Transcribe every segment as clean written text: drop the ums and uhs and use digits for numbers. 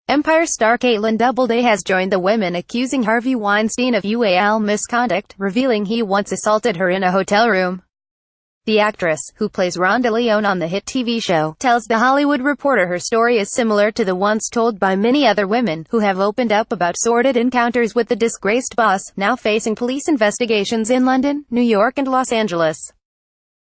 Empire star Kaitlin Doubleday has joined the women accusing Harvey Weinstein of UAL misconduct, revealing he once assaulted her in a hotel room. The actress, who plays Rhonda Lyon on the hit TV show, tells The Hollywood Reporter her story is similar to the ones told by many other women, who have opened up about sordid encounters with the disgraced boss, now facing police investigations in London, New York and Los Angeles.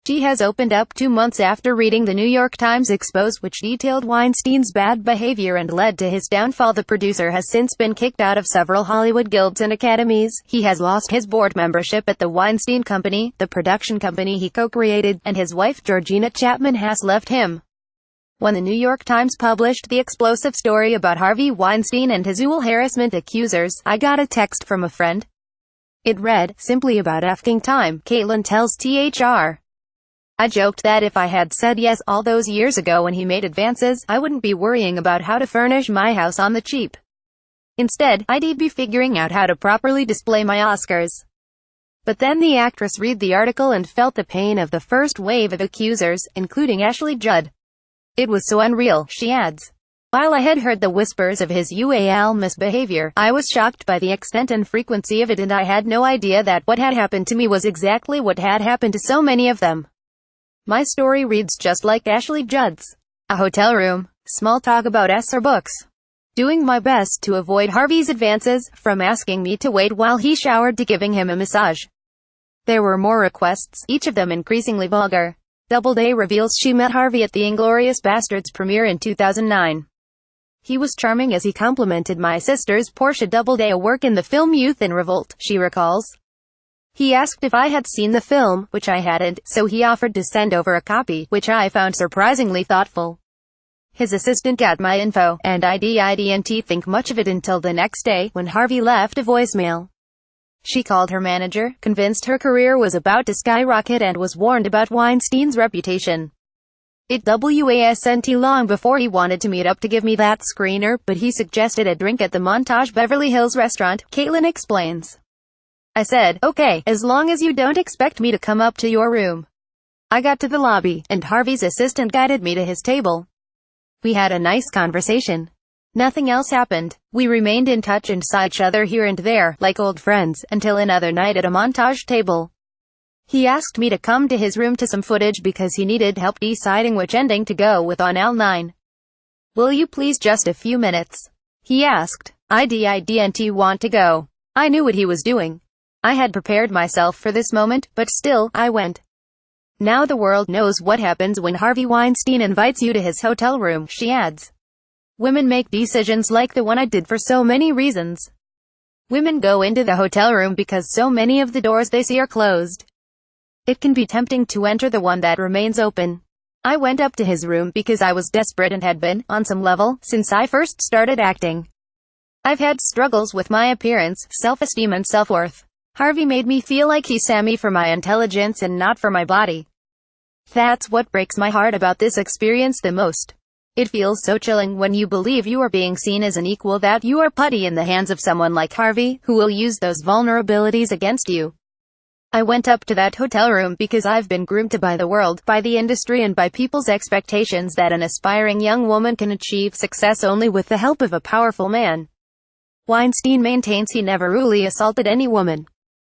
She has opened up 2 months after reading the New York Times expose which detailed Weinstein's bad behavior and led to his downfall. The producer has since been kicked out of several Hollywood guilds and academies. He has lost his board membership at the Weinstein Company, the production company he co-created, and his wife Georgina Chapman has left him. When the New York Times published the explosive story about Harvey Weinstein and his sexual harassment accusers, I got a text from a friend. It read, "Simply about effing time," Kaitlin tells THR. "I joked that if I had said yes all those years ago when he made advances, I wouldn't be worrying about how to furnish my house on the cheap. Instead, I'd be figuring out how to properly display my Oscars." But then the actress read the article and felt the pain of the first wave of accusers, including Ashley Judd. "It was so unreal," she adds. "While I had heard the whispers of his UAL misbehavior, I was shocked by the extent and frequency of it, and I had no idea that what had happened to me was exactly what had happened to so many of them. My story reads just like Ashley Judd's. A hotel room, small talk about S or books. Doing my best to avoid Harvey's advances, from asking me to wait while he showered to giving him a massage. There were more requests, each of them increasingly vulgar." Doubleday reveals she met Harvey at the Inglourious Basterds premiere in 2009. "He was charming as he complimented my sisters Portia Doubleday, a work in the film Youth in Revolt," she recalls. "He asked if I had seen the film, which I hadn't, so he offered to send over a copy, which I found surprisingly thoughtful. His assistant got my info, and I didn't think much of it until the next day, when Harvey left a voicemail. She called her manager, convinced her career was about to skyrocket, and was warned about Weinstein's reputation. It wasn't long before he wanted to meet up to give me that screener, but he suggested a drink at the Montage Beverly Hills restaurant," Kaitlin explains. "I said, okay, as long as you don't expect me to come up to your room. I got to the lobby, and Harvey's assistant guided me to his table. We had a nice conversation. Nothing else happened. We remained in touch and saw each other here and there, like old friends, until another night at a Montage table. He asked me to come to his room to some footage because he needed help deciding which ending to go with on L9. Will you please just a few minutes? He asked. I didn't want to go. I knew what he was doing. I had prepared myself for this moment, but still, I went. Now the world knows what happens when Harvey Weinstein invites you to his hotel room," she adds. "Women make decisions like the one I did for so many reasons. Women go into the hotel room because so many of the doors they see are closed. It can be tempting to enter the one that remains open. I went up to his room because I was desperate and had been, on some level, since I first started acting. I've had struggles with my appearance, self-esteem and self-worth. Harvey made me feel like he saw me for my intelligence and not for my body. That's what breaks my heart about this experience the most. It feels so chilling when you believe you are being seen as an equal that you are putty in the hands of someone like Harvey, who will use those vulnerabilities against you. I went up to that hotel room because I've been groomed by the world, by the industry and by people's expectations that an aspiring young woman can achieve success only with the help of a powerful man." Weinstein maintains he never really assaulted any woman.